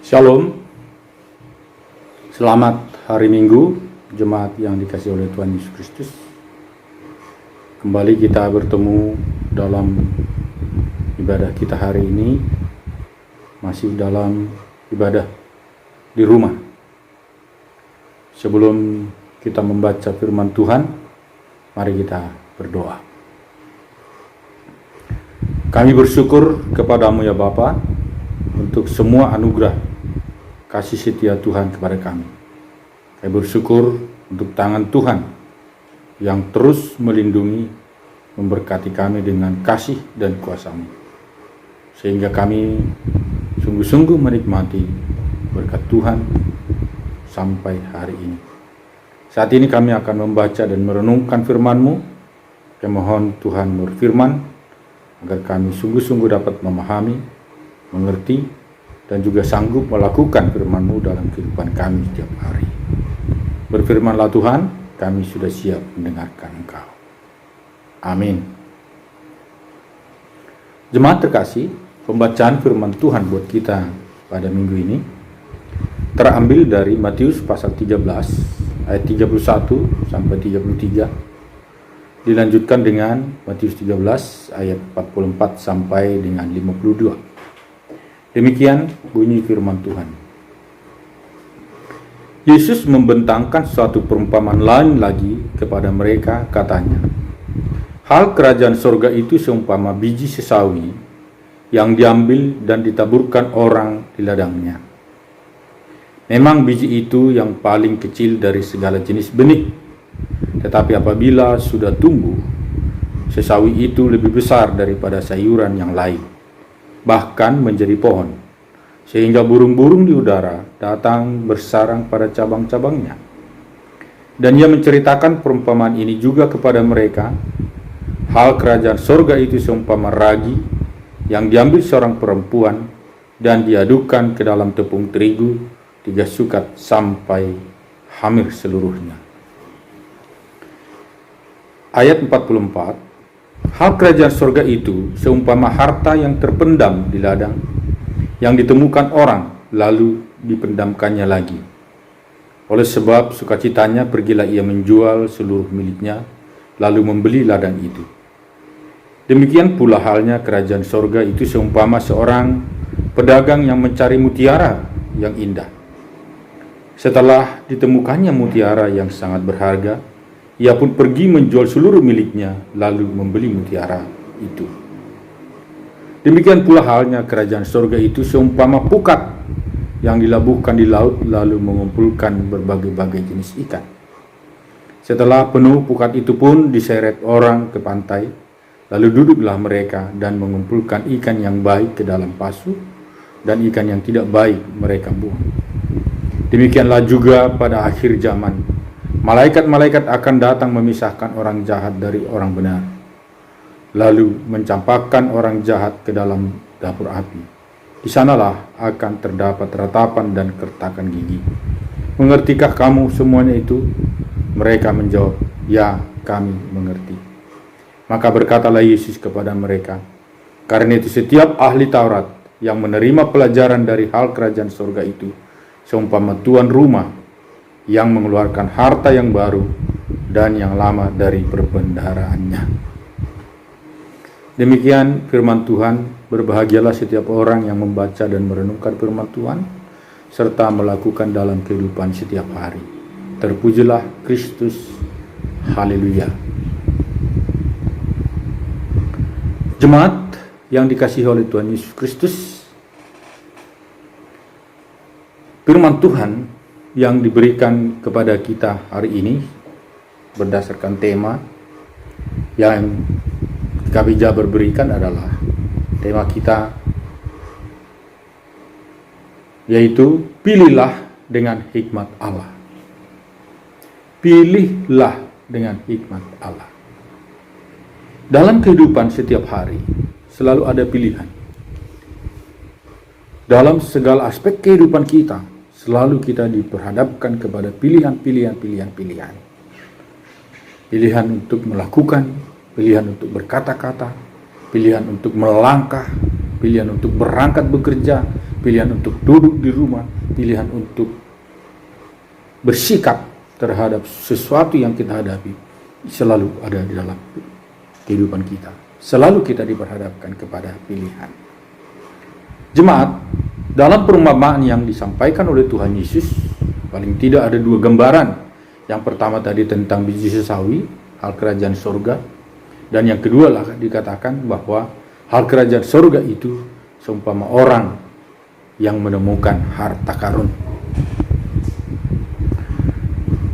Shalom, selamat hari Minggu, jemaat yang dikasihi oleh Tuhan Yesus Kristus. Kembali kita bertemu dalam ibadah kita hari ini, masih dalam ibadah di rumah. Sebelum kita membaca firman Tuhan, mari kita berdoa. Kami bersyukur kepadamu ya Bapa untuk semua anugerah kasih setia Tuhan kepada kami. Kami bersyukur untuk tangan Tuhan yang terus melindungi, memberkati kami dengan kasih dan kuasa-Mu, sehingga kami sungguh-sungguh menikmati berkat Tuhan sampai hari ini. Saat ini kami akan membaca dan merenungkan firman-Mu. Kami mohon Tuhan berfirman agar kami sungguh-sungguh dapat memahami, mengerti, dan juga sanggup melakukan firman-Mu dalam kehidupan kami setiap hari. Berfirmanlah Tuhan, kami sudah siap mendengarkan Engkau. Amin. Jemaat terkasih, pembacaan firman Tuhan buat kita pada minggu ini terambil dari Matius pasal 13 ayat 31 sampai 33, dilanjutkan dengan Matius 13 ayat 44 sampai dengan 52. Demikian bunyi firman Tuhan. Yesus membentangkan suatu perumpamaan lain lagi kepada mereka, katanya, hal kerajaan sorga itu seumpama biji sesawi yang diambil dan ditaburkan orang di ladangnya. Memang biji itu yang paling kecil dari segala jenis benih, tetapi apabila sudah tumbuh, sesawi itu lebih besar daripada sayuran yang lain, bahkan menjadi pohon, sehingga burung-burung di udara datang bersarang pada cabang-cabangnya. Dan ia menceritakan perumpamaan ini juga kepada mereka, hal kerajaan sorga itu seumpama ragi yang diambil seorang perempuan dan diadukkan ke dalam tepung terigu 3 sukat sampai hamir seluruhnya. Ayat 44, hal kerajaan sorga itu seumpama harta yang terpendam di ladang, yang ditemukan orang, lalu dipendamkannya lagi. Oleh sebab sukacitanya, pergilah ia menjual seluruh miliknya, lalu membeli ladang itu. Demikian pula halnya kerajaan sorga itu seumpama seorang pedagang yang mencari mutiara yang indah. Setelah ditemukannya mutiara yang sangat berharga, ia pun pergi menjual seluruh miliknya, lalu membeli mutiara itu. Demikian pula halnya kerajaan sorga itu seumpama pukat yang dilabuhkan di laut, lalu mengumpulkan berbagai-bagai jenis ikan. Setelah penuh, pukat itu pun diseret orang ke pantai, lalu duduklah mereka dan mengumpulkan ikan yang baik ke dalam pasu, dan ikan yang tidak baik mereka buang. Demikianlah juga pada akhir zaman, malaikat-malaikat akan datang memisahkan orang jahat dari orang benar, lalu mencampakkan orang jahat ke dalam dapur api. Di sanalah akan terdapat ratapan dan kertakan gigi. Mengertikah kamu semuanya itu? Mereka menjawab, ya, kami mengerti. Maka berkatalah Yesus kepada mereka, karena itu setiap ahli Taurat yang menerima pelajaran dari hal kerajaan sorga itu seumpama tuan rumah yang mengeluarkan harta yang baru dan yang lama dari perbendaharaannya. Demikian firman Tuhan. Berbahagialah setiap orang yang membaca dan merenungkan firman Tuhan, serta melakukan dalam kehidupan setiap hari. Terpujilah Kristus. Haleluya. Jemaat yang dikasihi oleh Tuhan Yesus Kristus, firman Tuhan yang diberikan kepada kita hari ini berdasarkan tema yang Kak Jabar berikan adalah tema kita, yaitu pilihlah dengan hikmat Allah. Pilihlah dengan hikmat Allah. Dalam kehidupan setiap hari selalu ada pilihan. Dalam segala aspek kehidupan kita selalu kita diperhadapkan kepada pilihan-pilihan. Pilihan untuk melakukan, pilihan untuk berkata-kata, pilihan untuk melangkah, pilihan untuk berangkat bekerja, pilihan untuk duduk di rumah, pilihan untuk bersikap terhadap sesuatu yang kita hadapi selalu ada di dalam kehidupan kita. Selalu kita diperhadapkan kepada pilihan. Jemaat, dalam perumpamaan yang disampaikan oleh Tuhan Yesus, paling tidak ada dua gambaran. Yang pertama tadi tentang biji sesawi, hal kerajaan surga. Dan yang kedua lah dikatakan bahwa hal kerajaan surga itu seumpama orang yang menemukan harta karun.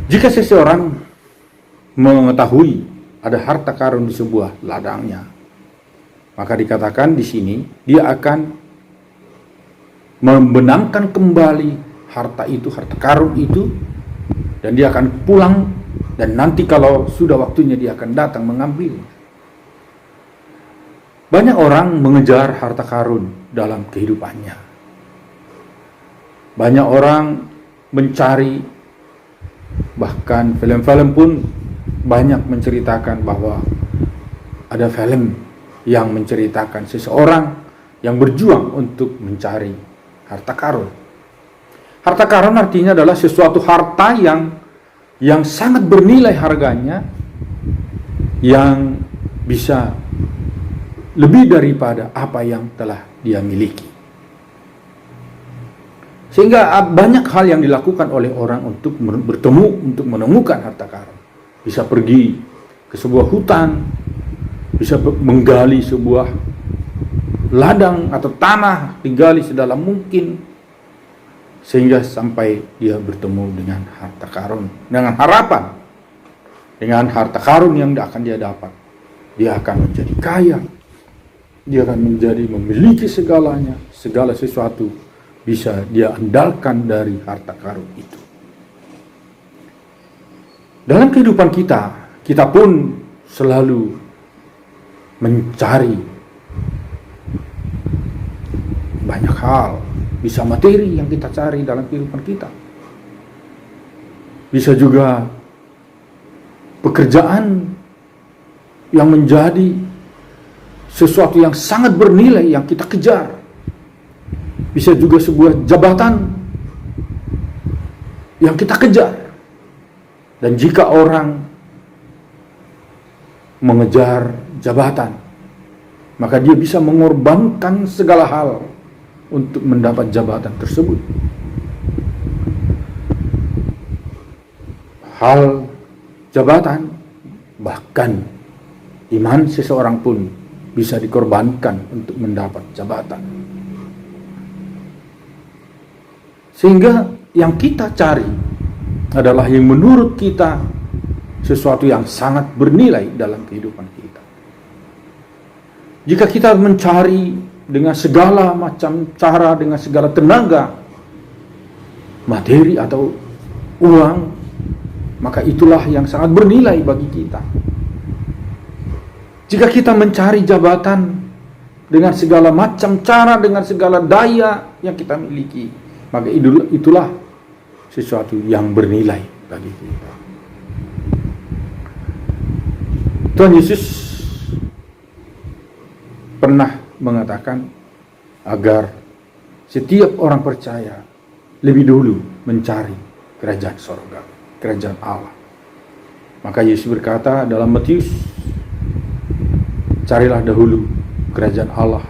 Jika seseorang mengetahui ada harta karun di sebuah ladangnya, maka dikatakan di sini dia akan membenamkan kembali harta itu, harta karun itu, dan dia akan pulang, dan nanti kalau sudah waktunya dia akan datang mengambil. Banyak orang mengejar harta karun dalam kehidupannya. Banyak orang mencari, bahkan film-film pun banyak menceritakan bahwa ada film yang menceritakan seseorang yang berjuang untuk mencari harta karun. Harta karun artinya adalah sesuatu harta yang sangat bernilai harganya, yang bisa lebih daripada apa yang telah dia miliki. Sehingga banyak hal yang dilakukan oleh orang untuk bertemu, untuk menemukan harta karun. Bisa pergi ke sebuah hutan, bisa menggali sebuah ladang atau tanah, digali sedalam mungkin, sehingga sampai dia bertemu dengan harta karun, dengan harapan, dengan harta karun yang akan dia dapat, dia akan menjadi kaya, dia akan menjadi memiliki segalanya, segala sesuatu bisa dia andalkan dari harta karun itu. Dalam kehidupan kita pun selalu mencari banyak hal. Bisa materi yang kita cari dalam kehidupan kita. Bisa juga pekerjaan yang menjadi sesuatu yang sangat bernilai yang kita kejar. Bisa juga sebuah jabatan yang kita kejar. Dan jika orang mengejar jabatan, maka dia bisa mengorbankan segala hal untuk mendapat jabatan tersebut. Hal jabatan, bahkan iman seseorang pun bisa dikorbankan untuk mendapat jabatan. Sehingga yang kita cari adalah yang menurut kita sesuatu yang sangat bernilai dalam kehidupan kita. Jika kita mencari dengan segala macam cara, dengan segala tenaga, materi atau uang, maka itulah yang sangat bernilai bagi kita. Jika kita mencari jabatan dengan segala macam cara, dengan segala daya yang kita miliki, maka itulah sesuatu yang bernilai bagi kita. Tuhan Yesus pernah mengatakan agar setiap orang percaya lebih dulu mencari kerajaan surga, kerajaan Allah. Maka Yesus berkata dalam Matius, carilah dahulu kerajaan Allah,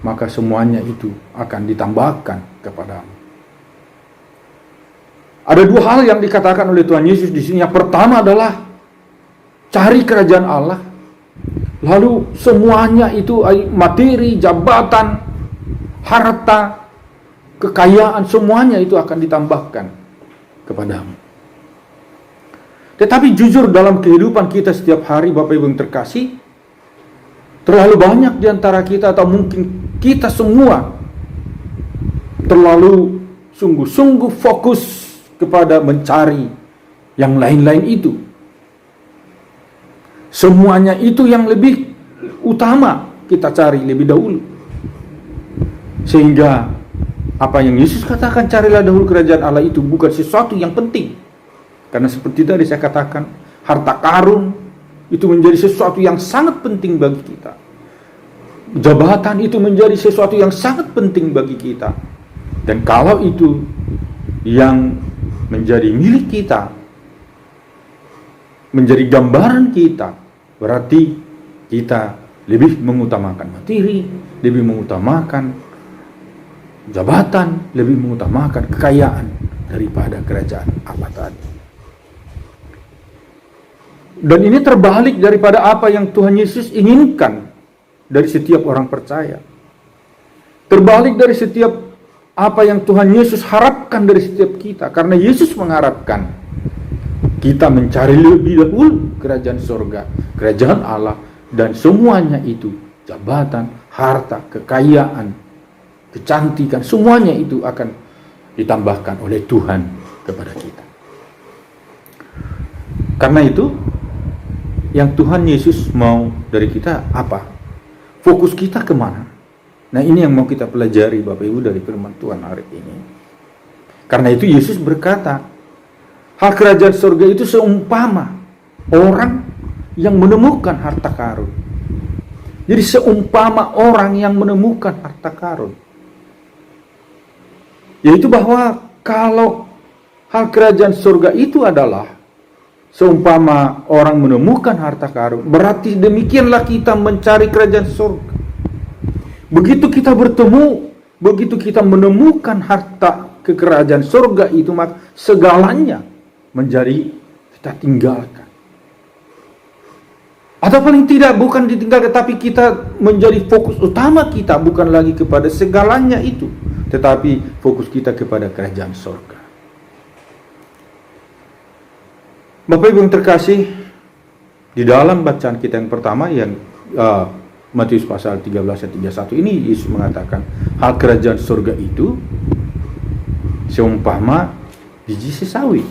maka semuanya itu akan ditambahkan kepadamu. Ada dua hal yang dikatakan oleh Tuhan Yesus di sini. Yang pertama adalah cari kerajaan Allah. Lalu semuanya itu materi, jabatan, harta, kekayaan, semuanya itu akan ditambahkan kepadamu. Tetapi jujur dalam kehidupan kita setiap hari, Bapak Ibu yang terkasih, terlalu banyak di antara kita atau mungkin kita semua terlalu sungguh-sungguh fokus kepada mencari yang lain-lain itu. Semuanya itu yang lebih utama kita cari lebih dahulu. Sehingga apa yang Yesus katakan, carilah dahulu kerajaan Allah, itu bukan sesuatu yang penting. Karena seperti tadi saya katakan, harta karun itu menjadi sesuatu yang sangat penting bagi kita. Jabatan itu menjadi sesuatu yang sangat penting bagi kita. Dan kalau itu yang menjadi milik kita, menjadi gambaran kita, berarti kita lebih mengutamakan materi, lebih mengutamakan jabatan, lebih mengutamakan kekayaan daripada kerajaan Allah tadi. Dan ini terbalik daripada apa yang Tuhan Yesus inginkan dari setiap orang percaya. Terbalik dari setiap apa yang Tuhan Yesus harapkan dari setiap kita. Karena Yesus mengharapkan kita mencari lebih dahulu kerajaan surga, kerajaan Allah, dan semuanya itu, jabatan, harta, kekayaan, kecantikan, semuanya itu akan ditambahkan oleh Tuhan kepada kita. Karena itu, yang Tuhan Yesus mau dari kita apa? Fokus kita kemana? Nah, ini yang mau kita pelajari Bapak Ibu dari firman Tuhan hari ini. Karena itu Yesus berkata, hal kerajaan surga itu seumpama orang yang menemukan harta karun. Jadi seumpama orang yang menemukan harta karun, yaitu bahwa kalau hal kerajaan surga itu adalah seumpama orang menemukan harta karun, berarti demikianlah kita mencari kerajaan surga. Begitu kita bertemu, begitu kita menemukan harta kerajaan surga itu, maka segalanya menjadi kita tinggalkan. Atau paling tidak bukan ditinggalkan, tapi kita menjadi fokus utama kita bukan lagi kepada segalanya itu, tetapi fokus kita kepada kerajaan surga. Bapak Ibu yang terkasih, di dalam bacaan kita yang pertama yang Matius pasal 13 ayat 31 ini, Yesus mengatakan hal kerajaan surga itu seumpama biji sesawi.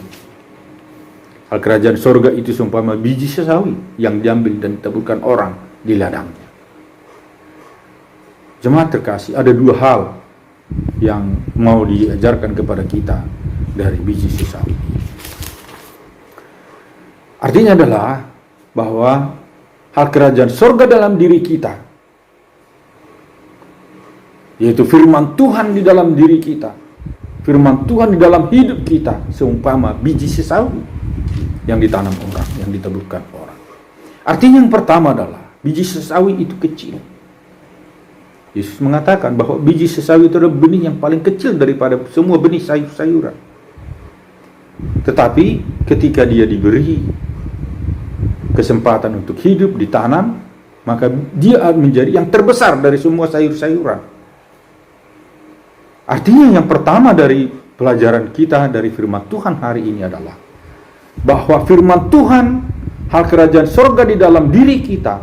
Hal kerajaan surga itu seumpama biji sesawi yang diambil dan ditaburkan orang di ladangnya. Jemaat terkasih, ada dua hal yang mau diajarkan kepada kita dari biji sesawi. Artinya adalah bahwa hal kerajaan surga dalam diri kita, yaitu firman Tuhan di dalam diri kita, firman Tuhan di dalam hidup kita, seumpama biji sesawi yang ditanam orang, yang ditaburkan orang. Artinya yang pertama adalah biji sesawi itu kecil. Yesus mengatakan bahwa biji sesawi itu adalah benih yang paling kecil daripada semua benih sayur-sayuran. Tetapi ketika dia diberi kesempatan untuk hidup, ditanam, maka dia menjadi yang terbesar dari semua sayur-sayuran. Artinya yang pertama dari pelajaran kita dari firman Tuhan hari ini adalah bahwa firman Tuhan, hal kerajaan surga di dalam diri kita,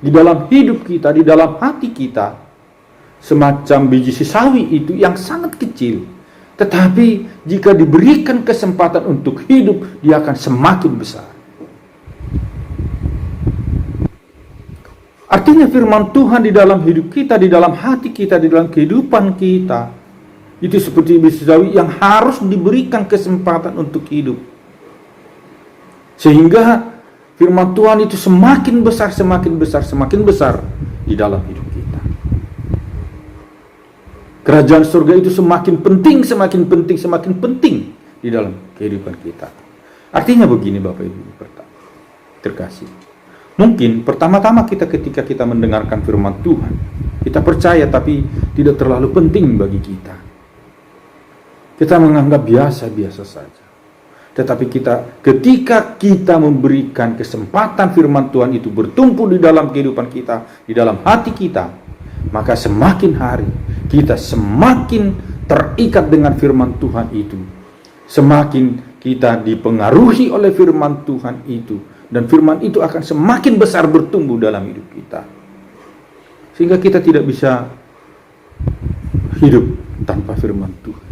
di dalam hidup kita, di dalam hati kita, semacam biji sesawi itu yang sangat kecil. Tetapi jika diberikan kesempatan untuk hidup, dia akan semakin besar. Artinya firman Tuhan di dalam hidup kita, di dalam hati kita, di dalam kehidupan kita, itu seperti biji sesawi yang harus diberikan kesempatan untuk hidup. Sehingga firman Tuhan itu semakin besar, semakin besar, semakin besar di dalam hidup kita. Kerajaan surga itu semakin penting, semakin penting, semakin penting di dalam kehidupan kita. Artinya begini Bapak Ibu terkasih. Mungkin pertama-tama ketika kita mendengarkan firman Tuhan, kita percaya tapi tidak terlalu penting bagi kita. Kita menganggap biasa-biasa saja. Tetapi ketika kita memberikan kesempatan firman Tuhan itu bertumbuh di dalam kehidupan kita, di dalam hati kita, maka semakin hari kita semakin terikat dengan firman Tuhan itu. Semakin kita dipengaruhi oleh firman Tuhan itu. Dan firman itu akan semakin besar bertumbuh dalam hidup kita. Sehingga kita tidak bisa hidup tanpa firman Tuhan.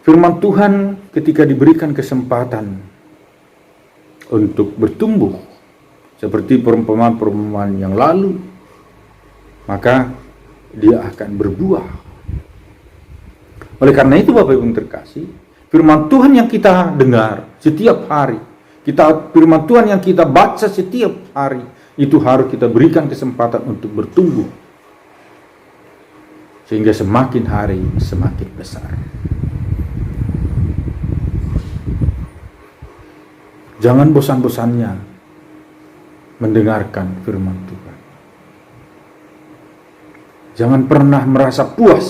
Firman Tuhan ketika diberikan kesempatan untuk bertumbuh, seperti perumpamaan-perumpamaan yang lalu, maka dia akan berbuah. Oleh karena itu Bapak Ibu yang terkasih, firman Tuhan yang kita dengar setiap hari, firman Tuhan yang kita baca setiap hari, itu harus kita berikan kesempatan untuk bertumbuh. sehingga semakin hari semakin besar. Jangan bosan-bosannya mendengarkan firman Tuhan. Jangan pernah merasa puas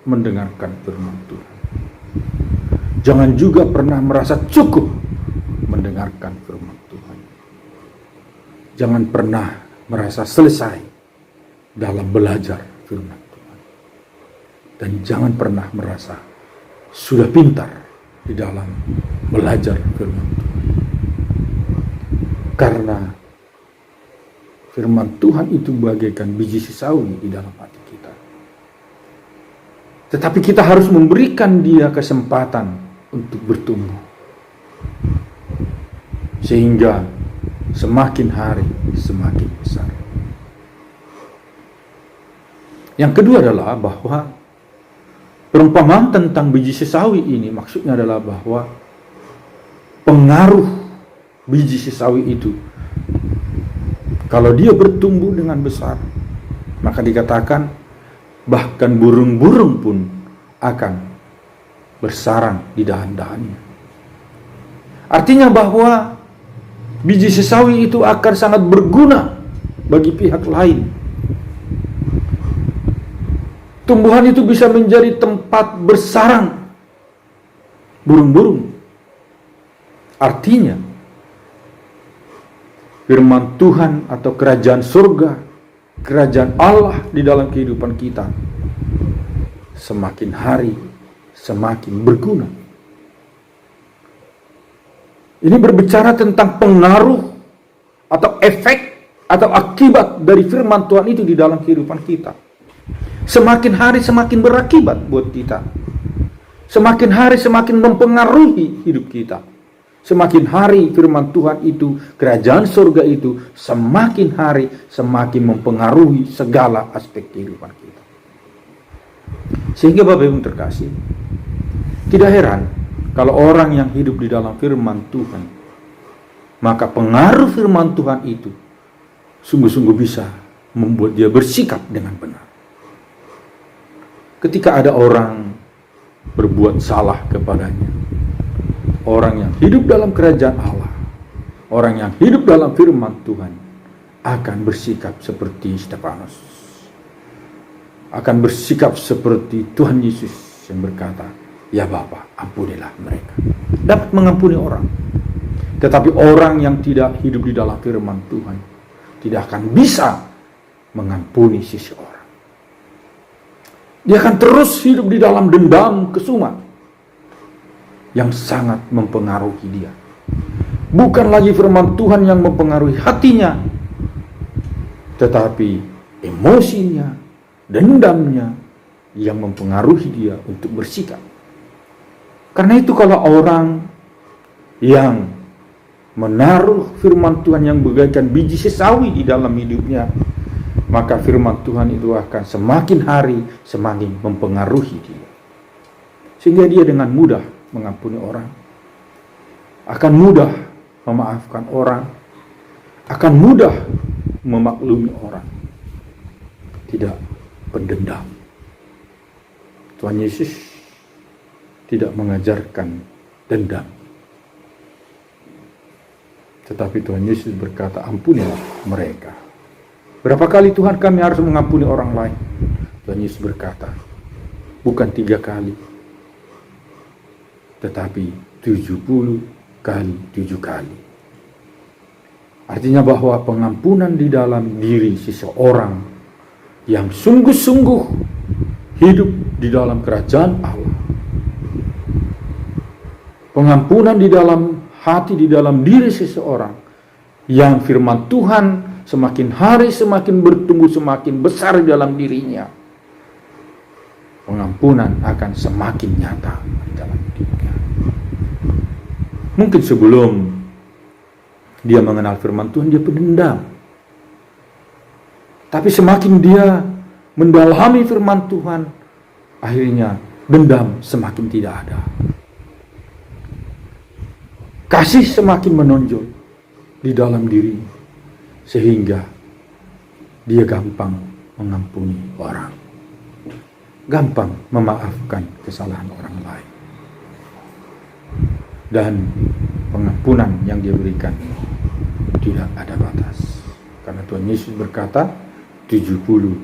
mendengarkan firman Tuhan. Jangan juga pernah merasa cukup mendengarkan firman Tuhan. Jangan pernah merasa selesai dalam belajar firman Tuhan. Dan jangan pernah merasa sudah pintar di dalam belajar firman Tuhan. Karena firman Tuhan itu bagaikan biji sesawi di dalam hati kita. Tetapi kita harus memberikan dia kesempatan untuk bertumbuh. Sehingga semakin hari semakin besar. Yang kedua adalah bahwa perumpamaan tentang biji sesawi ini maksudnya adalah bahwa pengaruh biji sesawi itu, kalau dia bertumbuh dengan besar, maka dikatakan bahkan burung-burung pun akan bersarang di dahan-dahannya. Artinya bahwa biji sesawi itu akan sangat berguna bagi pihak lain. Tumbuhan itu bisa menjadi tempat bersarang burung-burung. Artinya firman Tuhan atau kerajaan surga, kerajaan Allah di dalam kehidupan kita semakin hari semakin berguna. Ini berbicara tentang pengaruh atau efek atau akibat dari firman Tuhan itu di dalam kehidupan kita. Semakin hari semakin berakibat buat kita. Semakin hari semakin mempengaruhi hidup kita. Semakin hari firman Tuhan itu, kerajaan surga itu, semakin hari semakin mempengaruhi segala aspek kehidupan kita. Sehingga Bapak Ibu terkasih, tidak heran kalau orang yang hidup di dalam firman Tuhan, maka pengaruh firman Tuhan itu sungguh-sungguh bisa membuat dia bersikap dengan benar. Ketika ada orang berbuat salah kepadanya, orang yang hidup dalam kerajaan Allah, orang yang hidup dalam firman Tuhan akan bersikap seperti Stefanus, akan bersikap seperti Tuhan Yesus yang berkata, "Ya Bapa, ampunilah mereka." Dapat mengampuni orang. Tetapi orang yang tidak hidup di dalam firman Tuhan tidak akan bisa mengampuni seseorang. Dia akan terus hidup di dalam dendam kesumat yang sangat mempengaruhi dia. Bukan lagi firman Tuhan yang mempengaruhi hatinya, tetapi emosinya, dendamnya yang mempengaruhi dia untuk bersikap. Karena itu kalau orang yang menaruh firman Tuhan yang bagaikan biji sesawi di dalam hidupnya, maka firman Tuhan itu akan semakin hari semakin mempengaruhi dia. Sehingga dia dengan mudah mengampuni orang, akan mudah memaafkan orang, akan mudah memaklumi orang, tidak pendendam. Tuhan Yesus tidak mengajarkan dendam, tetapi Tuhan Yesus berkata, "Ampunilah mereka." Berapa kali Tuhan kami harus mengampuni orang lain? Tuhan Yesus berkata, bukan 3 kali, tetapi 70 kali 7 kali. Artinya bahwa pengampunan di dalam diri seseorang yang sungguh-sungguh hidup di dalam kerajaan Allah, pengampunan di dalam hati, di dalam diri seseorang yang firman Tuhan semakin hari semakin bertumbuh, semakin besar dalam dirinya, pengampunan akan semakin nyata di dalam dirinya. Mungkin sebelum dia mengenal firman Tuhan, dia pendendam. Tapi semakin dia mendalami firman Tuhan, akhirnya dendam semakin tidak ada. Kasih semakin menonjol di dalam dirinya, sehingga dia gampang mengampuni orang. gampang memaafkan kesalahan orang lain. Dan pengampunan yang dia berikan tidak ada batas. Karena Tuhan Yesus berkata 70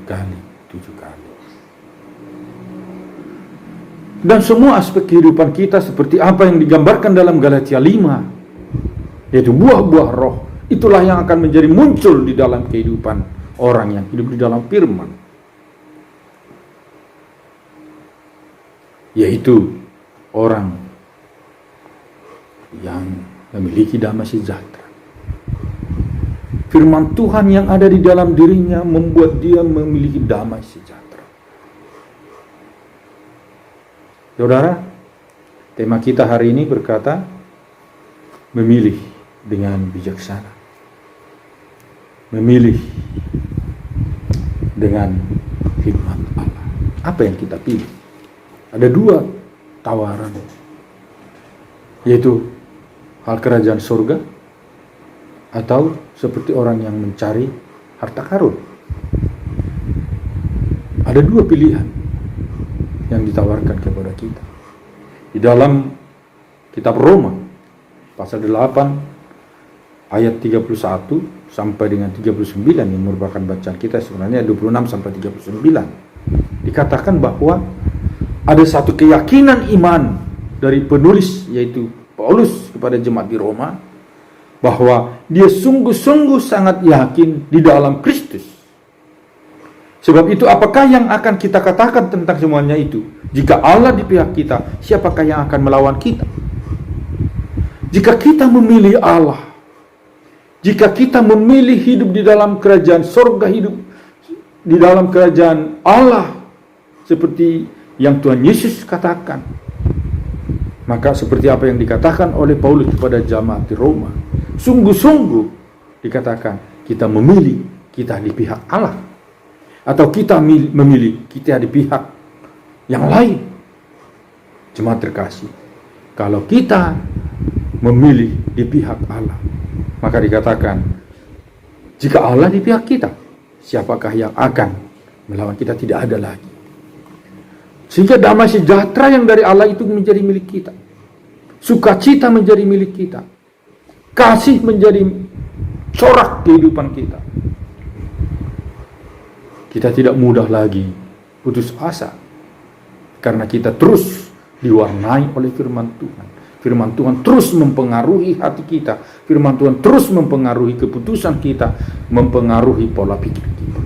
kali 7 kali. Dan semua aspek kehidupan kita seperti apa yang digambarkan dalam Galatia 5, yaitu buah-buah roh, itulah yang akan menjadi muncul di dalam kehidupan orang yang hidup di dalam firman. Yaitu orang yang memiliki damai sejahtera. Firman Tuhan yang ada di dalam dirinya membuat dia memiliki damai sejahtera. Saudara, tema kita hari ini berkata, memilih dengan bijaksana. Memilih dengan hikmat Allah. Apa yang kita pilih? Ada 2 tawaran, yaitu hal kerajaan surga atau seperti orang yang mencari harta karun. Ada 2 pilihan yang ditawarkan kepada kita. Di dalam kitab Roma pasal 8 ayat 31 sampai dengan 39 yang merupakan bacaan kita, sebenarnya 26 sampai 39, dikatakan bahwa ada satu keyakinan iman dari penulis, yaitu Paulus, kepada jemaat di Roma, bahwa dia sungguh-sungguh sangat yakin di dalam Kristus. Sebab itu, apakah yang akan kita katakan tentang semuanya itu? Jika Allah di pihak kita, siapakah yang akan melawan kita? Jika kita memilih Allah, jika kita memilih hidup di dalam kerajaan surga, hidup di dalam kerajaan Allah, seperti yang Tuhan Yesus katakan, maka seperti apa yang dikatakan oleh Paulus kepada jemaat di Roma, sungguh-sungguh dikatakan kita memilih kita di pihak Allah, atau kita memilih kita di pihak yang lain. Jemaat terkasih, kalau kita memilih di pihak Allah, maka dikatakan jika Allah di pihak kita, siapakah yang akan melawan kita? Tidak ada lagi. Sehingga damai sejahtera yang dari Allah itu menjadi milik kita, sukacita menjadi milik kita, kasih menjadi corak kehidupan kita. Kita tidak mudah lagi putus asa, karena kita terus diwarnai oleh firman Tuhan. Firman Tuhan terus mempengaruhi hati kita. Firman Tuhan terus mempengaruhi keputusan kita, mempengaruhi pola pikir kita.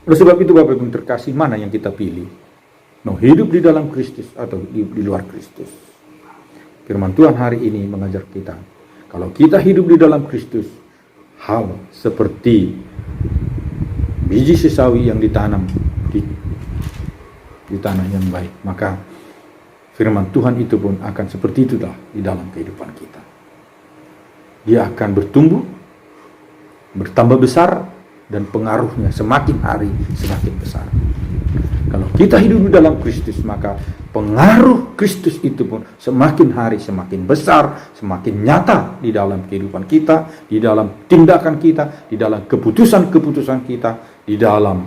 Oleh sebab itu, Bapak Ibu terkasih, mana yang kita pilih? Mau hidup di dalam Kristus atau di luar Kristus? Firman Tuhan hari ini mengajar kita, kalau kita hidup di dalam Kristus, hal seperti biji sesawi yang ditanam di tanah yang baik, maka firman Tuhan itu pun akan seperti itulah di dalam kehidupan kita. Dia akan bertumbuh, bertambah besar, dan pengaruhnya semakin hari semakin besar. Kalau kita hidup di dalam Kristus, maka pengaruh Kristus itu pun semakin hari semakin besar, semakin nyata di dalam kehidupan kita, di dalam tindakan kita, di dalam keputusan-keputusan kita, di dalam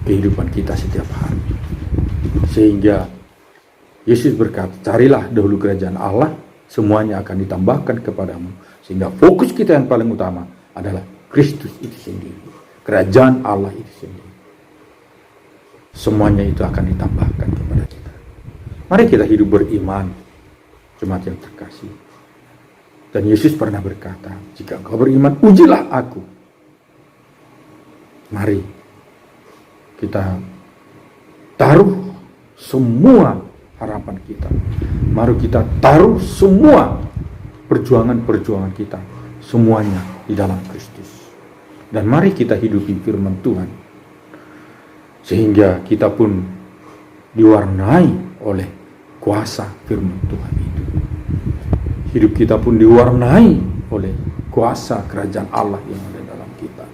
kehidupan kita setiap hari. Sehingga Yesus berkata, carilah dahulu kerajaan Allah, semuanya akan ditambahkan kepadamu. Sehingga fokus kita yang paling utama adalah Kristus itu sendiri, kerajaan Allah itu sendiri. Semuanya itu akan ditambahkan kepada kita. Mari kita hidup beriman, jemaat yang terkasih. Dan Yesus pernah berkata, jika engkau beriman, ujilah aku. Mari kita taruh semua harapan kita. Mari kita taruh semua perjuangan-perjuangan kita, semuanya di dalam Kristus. Dan mari kita hidupi firman Tuhan, sehingga kita pun diwarnai oleh kuasa firman Tuhan itu. Hidup kita pun diwarnai oleh kuasa kerajaan Allah yang ada dalam kita.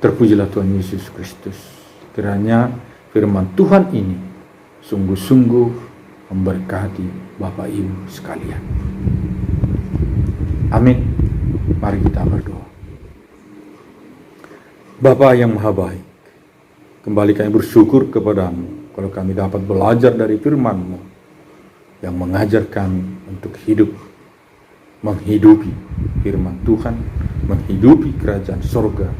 Terpujilah Tuhan Yesus Kristus. Kiranya firman Tuhan ini sungguh-sungguh memberkati Bapak Ibu sekalian. Amin. Mari kita berdoa. Bapa yang Maha Baik, Kembali kami bersyukur kepadamu kalau kami dapat belajar dari firman-Mu yang mengajar kami untuk hidup, menghidupi firman Tuhan, menghidupi kerajaan sorga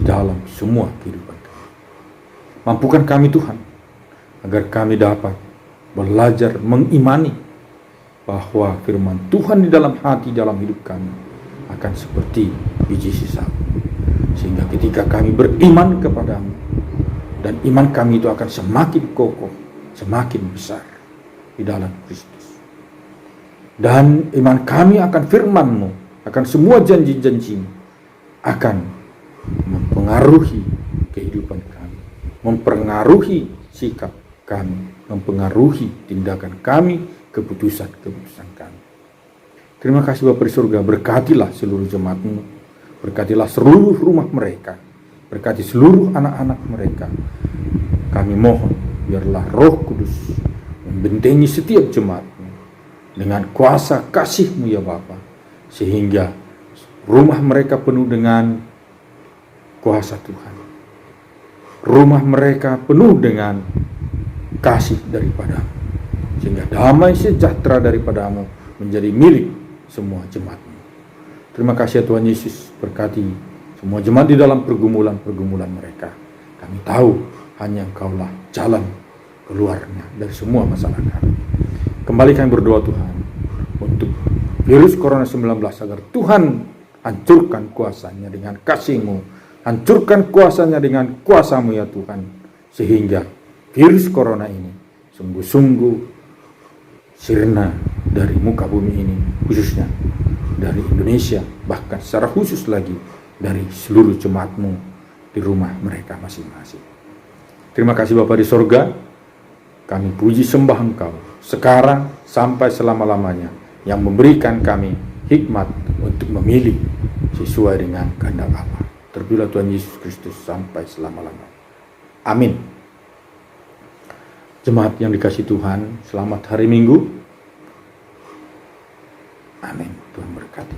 di dalam semua kehidupan kami. Mampukan kami Tuhan, agar kami dapat belajar mengimani bahwa firman Tuhan di dalam hati, dalam hidup kami akan seperti biji sisal. Sehingga ketika kami beriman kepadamu, dan iman kami itu akan semakin kokoh, semakin besar di dalam Kristus. Dan iman kami akan firman-Mu, akan semua janji-janji-Mu, akan mempengaruhi kehidupan kami, mempengaruhi sikap kami, mempengaruhi tindakan kami, keputusan-keputusan kami. Terima kasih Bapa di surga, berkatilah seluruh jemaat-Mu, berkatilah seluruh rumah mereka, berkati seluruh anak-anak mereka. Kami mohon biarlah Roh Kudus membentengi setiap jemaat-Mu dengan kuasa kasih-Mu ya Bapa, sehingga rumah mereka penuh dengan kuasa Tuhan. Rumah mereka penuh dengan kasih daripada-Mu, sehingga damai sejahtera daripada-Mu menjadi milik semua jemaat-Mu. Terima kasih ya Tuhan Yesus, berkati semua jemaat di dalam pergumulan-pergumulan mereka. Kami tahu hanya Engkaulah jalan keluarnya dari semua masalah kami. Kembali kami berdoa Tuhan untuk virus corona 19 agar Tuhan hancurkan kuasanya dengan kasih-Mu, hancurkan kuasanya dengan kuasa-Mu ya Tuhan, sehingga virus corona ini sungguh-sungguh sirna dari muka bumi ini, khususnya dari Indonesia, bahkan secara khusus lagi dari seluruh jemaat-Mu di rumah mereka masing-masing. Terima kasih Bapa di sorga, kami puji sembah Engkau sekarang sampai selama-lamanya, yang memberikan kami hikmat untuk memilih sesuai dengan kehendak Allah. Terpujilah Tuhan Yesus Kristus sampai selama-lamanya. Amin. Jemaat yang dikasihi Tuhan, selamat hari Minggu. Amin. Tuhan berkati.